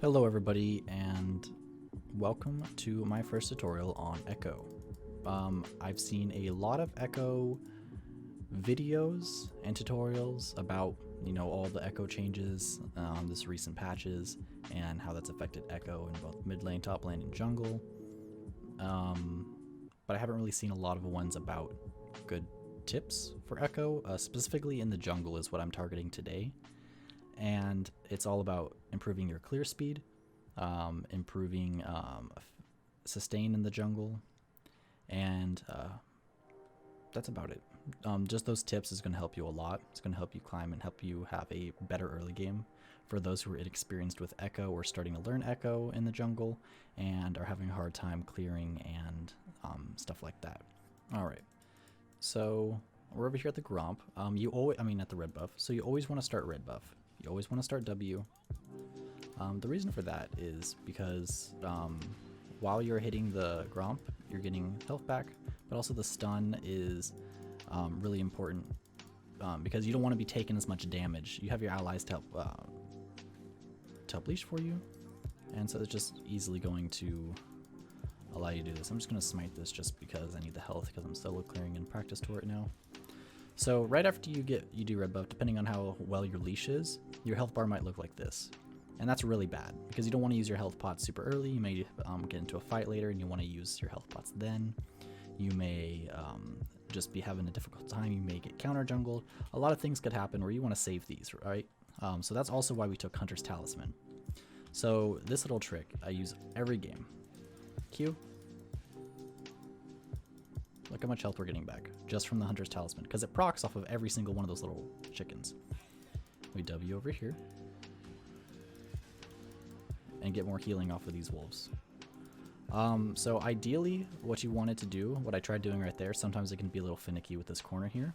Hello everybody and welcome to my first tutorial on Ekko. I've seen a lot of Ekko videos and tutorials about, all the Ekko changes, this recent patches, and how that's affected Ekko in both mid lane, top lane, and jungle. But I haven't really seen a lot of ones about good tips for Ekko, specifically in the jungle is what I'm targeting today. And it's all about improving your clear speed, improving sustain in the jungle, and that's about it. Just those tips is going to help you a lot. It's going to help you climb and help you have a better early game for those who are inexperienced with Ekko or starting to learn Ekko in the jungle and are having a hard time clearing and stuff like that. All right, so we're over here at the Gromp. At the red buff. So you always want to start red buff. You always want to start W. The reason for that is because while you're hitting the Gromp, you're getting health back, but also the stun is really important because you don't want to be taking as much damage. You have your allies to help leash for you, and so it's just easily going to allow you to do this. I'm just going to smite this just because I need the health because I'm solo clearing in practice to it now. So right after you do red buff, depending on how well your leash is, your health bar might look like this. And that's really bad because you don't want to use your health pots super early. You may get into a fight later and you want to use your health pots then. You may just be having a difficult time. You may get counter jungled. A lot of things could happen where you want to save these, right? So that's also why we took Hunter's Talisman. So this little trick I use every game. Q. Look how much health we're getting back just from the Hunter's Talisman because it procs off of every single one of those little chickens. We W over here and get more healing off of these wolves. So ideally what you wanted to do, what I tried doing right there, sometimes it can be a little finicky with this corner here,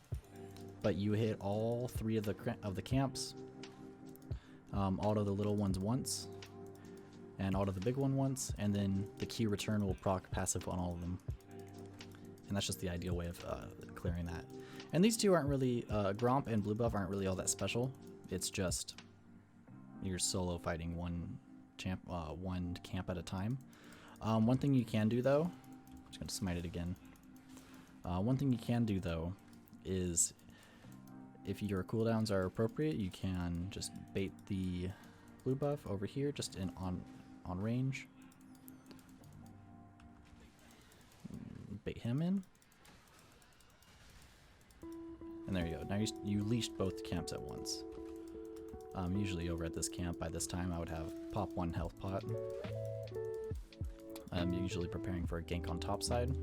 but you hit all three of the camps, auto the little ones once, and auto the big one once, and then the Q return will proc passive on all of them. And that's just the ideal way of clearing that. And these two aren't really, Gromp and Blue Buff aren't really all that special. It's just you're solo fighting one camp at a time. One thing you can do though, I'm just gonna smite it again. One thing you can do though is if your cooldowns are appropriate, you can just bait the Blue Buff over here just on range. Bait him in, and there you go. Now you leashed both camps at once. Usually over at this camp by this time I would have pop one health pot. I'm usually preparing for a gank on top side.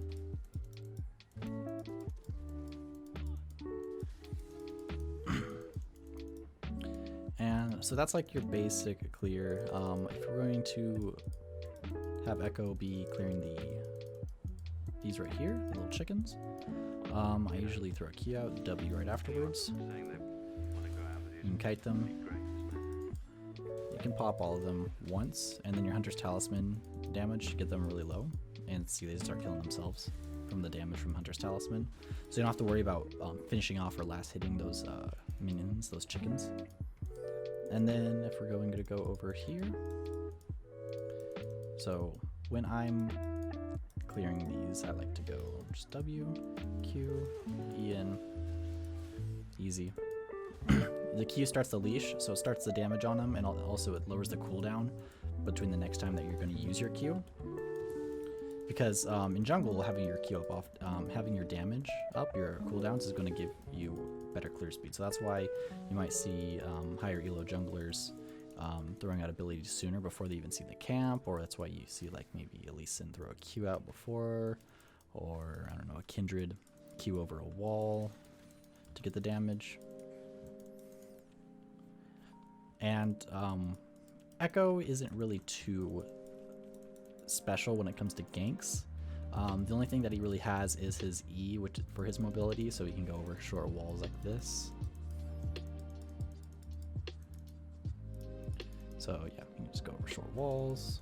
And so that's like your basic clear. If we're going to have Ekko be clearing these right here, the little chickens. I usually throw a key out, W right afterwards. You can kite them. You can pop all of them once, and then your Hunter's Talisman damage, get them really low. And see, they start killing themselves from the damage from Hunter's Talisman. So you don't have to worry about finishing off or last hitting those minions, those chickens. And then if we're going to go over here. So when I'm clearing these, I like to go just W, Q, E in, easy. The Q starts the leash, so it starts the damage on them, and also it lowers the cooldown between the next time that you're going to use your Q. Because in jungle, having your Q up, having your damage up, your cooldowns is going to give you better clear speed. So that's why you might see higher elo junglers throwing out abilities sooner before they even see the camp, or that's why you see like maybe Elysian throw a Q out before, or I don't know, a Kindred Q over a wall to get the damage. And Ekko isn't really too special when it comes to ganks. The only thing that he really has is his E, which for his mobility, so he can go over short walls like this. So yeah, you can just go over short walls.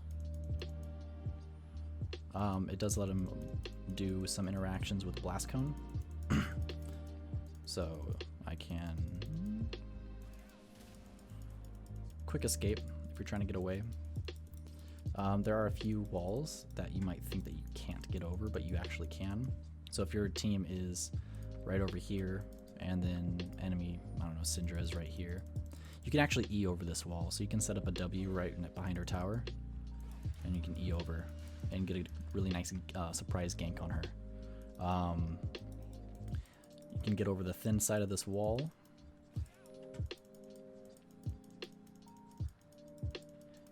It does let him do some interactions with Blast Cone. So I can quick escape if you're trying to get away. There are a few walls that you might think that you can't get over, but you actually can. So if your team is right over here, and then enemy, I don't know, Syndra is right here, you can actually E over this wall. So you can set up a W right behind her tower, and you can E over and get a really nice surprise gank on her. You can get over the thin side of this wall.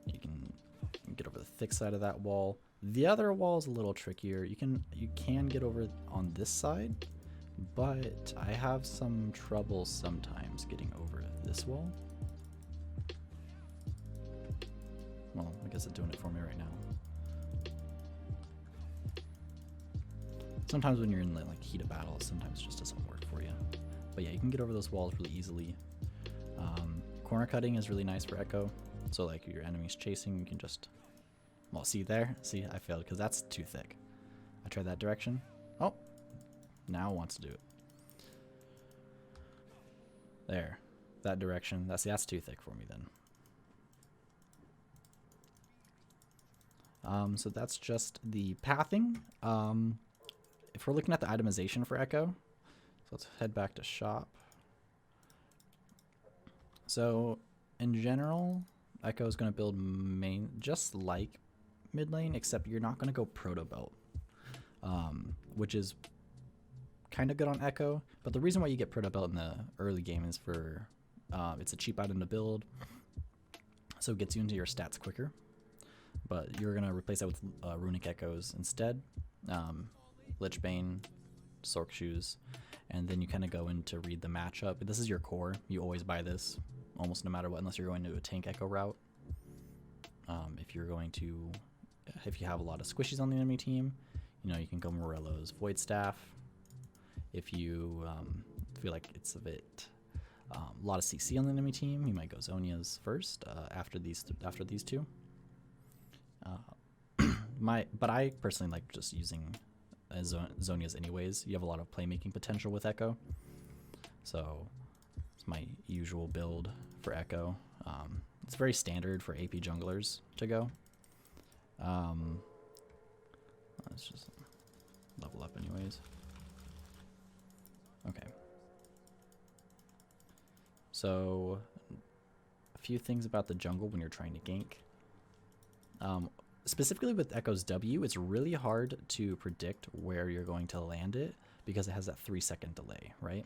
You can get over the thick side of that wall. The other wall is a little trickier. You can get over on this side, but I have some trouble sometimes getting over this wall. Well, I guess it's doing it for me right now. Sometimes when you're in the heat of battle, sometimes it just doesn't work for you. But yeah, you can get over those walls really easily. Corner cutting is really nice for Ekko. So like your enemy's chasing, you can just, well, see there? See, I failed because that's too thick. I tried that direction. Oh, now it wants to do it. There, that direction. That's too thick for me then. So that's just the pathing. If we're looking at the itemization for Ekko, so let's head back to shop. So in general, Ekko is going to build main just like mid lane, except you're not going to go proto belt, which is kind of good on Ekko. But the reason why you get proto belt in the early game is for it's a cheap item to build, so it gets you into your stats quicker. But you're going to replace that with runic echoes instead. Lichbane, Sork Shoes, and then you kind of go in to read the matchup. This is your core. You always buy this almost no matter what, unless you're going to a tank Ekko route. If you have a lot of squishies on the enemy team, you can go Morello's Void Staff. If you feel like it's a bit a lot of CC on the enemy team, you might go Zhonya's first after these two. But I personally like just using Zhonya's anyways. You have a lot of playmaking potential with Ekko, so it's my usual build for Ekko. It's very standard for AP junglers to go. Let's just level up anyways. Okay. So a few things about the jungle when you're trying to gank. Specifically with Ekko's W, it's really hard to predict where you're going to land it because it has that 3-second delay, right?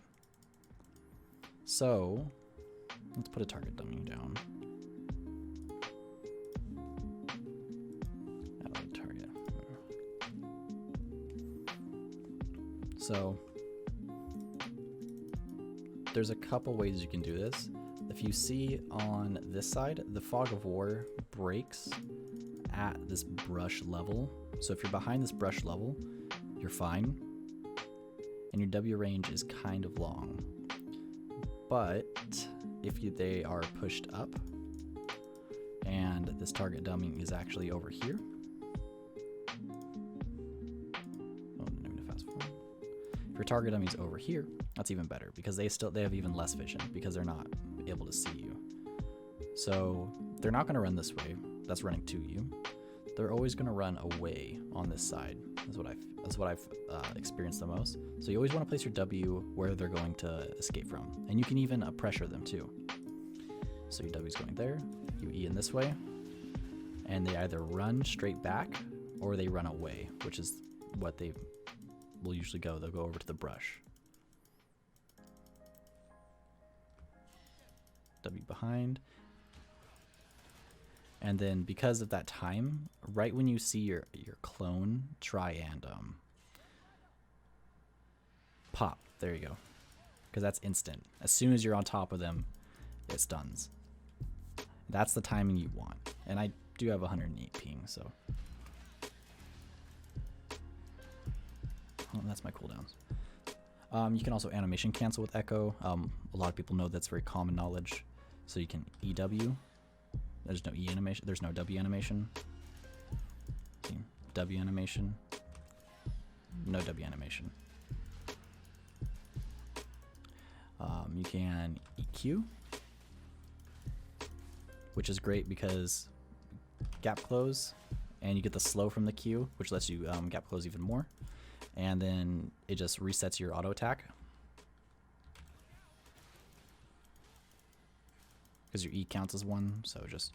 So let's put a target dummy down. Add a target. So there's a couple ways you can do this. If you see on this side, the Fog of War breaks at this brush level. So if you're behind this brush level, you're fine. And your W range is kind of long. But if they are pushed up and this target dummy is actually over here. Oh, I didn't mean to fast forward. If your target dummy is over here, that's even better because they have even less vision because they're not able to see you. So they're not going to run this way. That's running to you. They're always going to run away on this side. That's what I've experienced the most. So you always want to place your W where they're going to escape from, and you can even pressure them too. So your W is going there. You E in this way, and they either run straight back or they run away, which is what they will usually go. They'll go over to the brush. W behind. And then because of that time, right when you see your clone, try and pop. There you go. Because that's instant. As soon as you're on top of them, it stuns. That's the timing you want. And I do have 108 ping, so. Oh, that's my cooldowns. You can also animation cancel with Ekko. A lot of people know that's very common knowledge. So you can EW. There's no E animation. There's no W animation. See? W animation. No W animation. You can EQ, which is great because gap close, and you get the slow from the Q, which lets you gap close even more. And then it just resets your auto attack. Because your E counts as 1, so just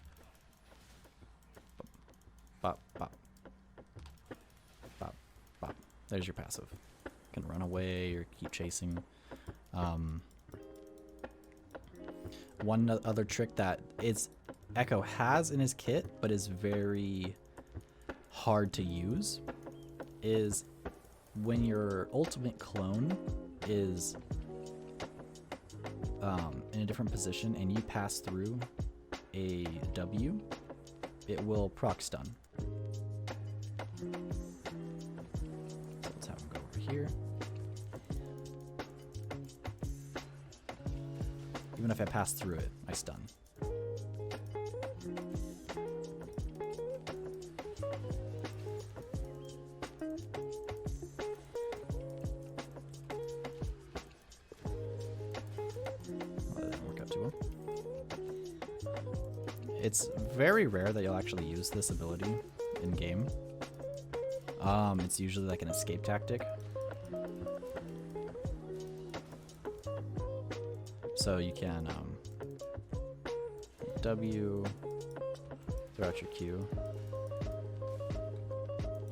bop, bop, bop, bop. There's your passive. You can run away or keep chasing. One other trick that Ekko has in his kit, but is very hard to use, is when your ultimate clone is in a different position and you pass through a W, it will proc stun. So let's have him go over here. Even if I pass through it, I stun. It's very rare that you'll actually use this ability in game. It's usually like an escape tactic. So you can W, throw out your Q.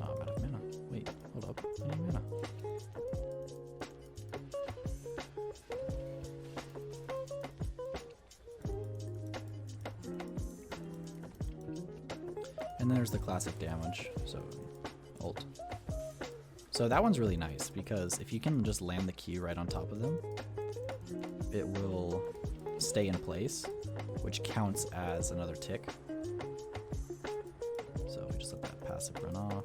Oh, I'm out of mana. Wait, hold up. I need mana. And then there's the classic damage, so ult. So that one's really nice because if you can just land the Q right on top of them, it will stay in place, which counts as another tick. So we just let that passive run off.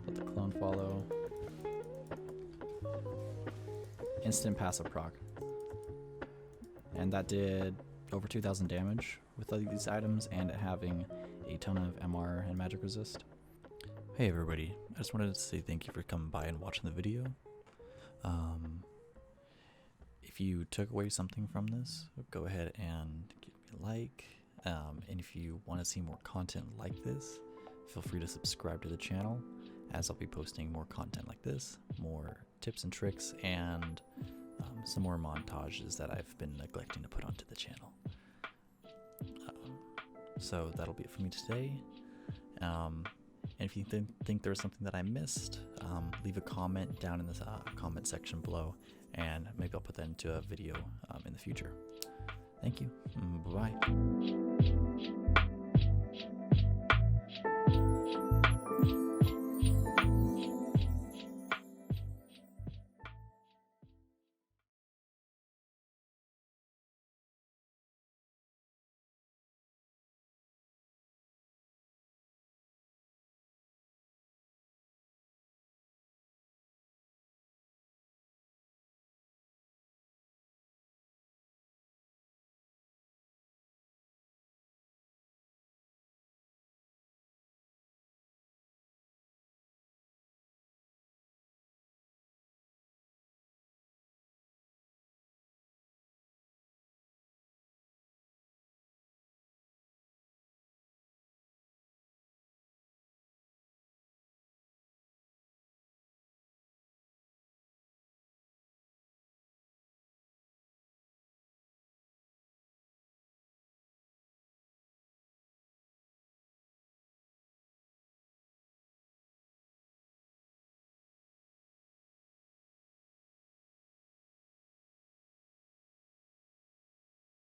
Let the clone follow. Instant passive proc. And that did over 2,000 damage with these items and it having a ton of MR and magic resist. Hey everybody, I just wanted to say thank you for coming by and watching the video. If you took away something from this, go ahead and give me a like. And if you want to see more content like this, feel free to subscribe to the channel, as I'll be posting more content like this, more tips and tricks, and some more montages that I've been neglecting to put onto the channel. So that'll be it for me today. And if you think there's something that I missed, leave a comment down in the comment section below, and maybe I'll put that into a video in the future. Thank you. Bye-bye.